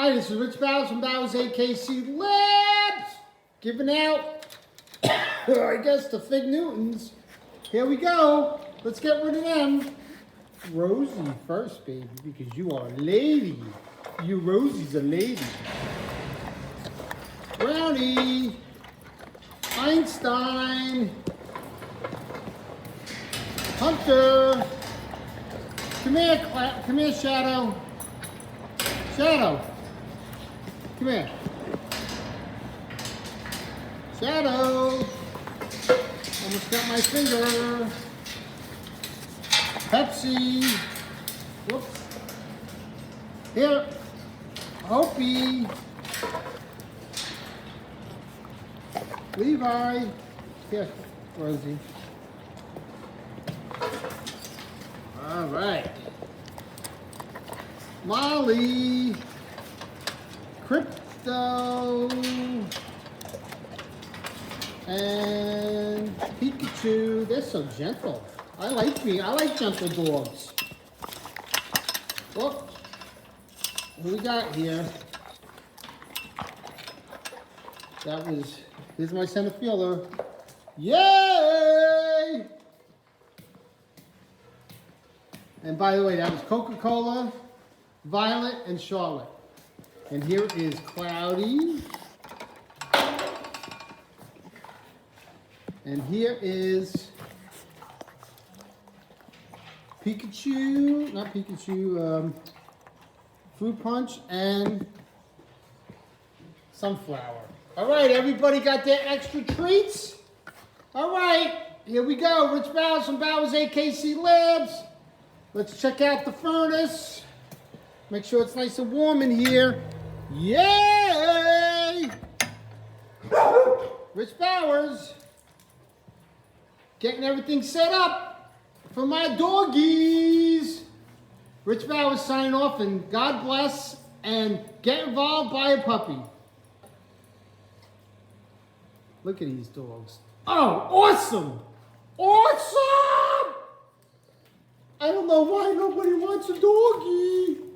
Hi, this is Rich Bowers from Bowers AKC Labs. Giving out, I guess, the Fig Newtons. Here we go. Let's get rid of them. Rosie first, baby, because you are a lady. You Rosie's a lady. Brownie. Einstein. Hunter. Come here, Shadow. Shadow. Come here. Shadow. Almost got my finger. Pepsi. Whoops. Here. Hopi. Levi. Here, Rosie. All right. Molly. Crypto. And Pikachu. They're so gentle. I like gentle dogs. Well, who we got here? Here's my center fielder. Yay! And by the way, that was Coca-Cola, Violet, and Charlotte. And here is Cloudy. And here is Pikachu, not Pikachu, Fruit Punch and Sunflower. All right, everybody got their extra treats? All right, here we go. Rich Bowers from Bowers AKC Labs. Let's check out the furnace. Make sure it's nice and warm in here. Yay! Rich Bowers. Getting everything set up for my doggies. Rich Bowers signing off, and God bless, and get involved, buy a puppy. Look at these dogs. Oh, awesome! Awesome! I don't know why nobody wants a doggie.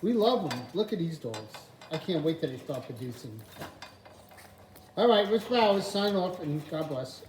We love them. Look at these dogs. I can't wait till they start producing. All right, Rich Bowers signing off, and God bless.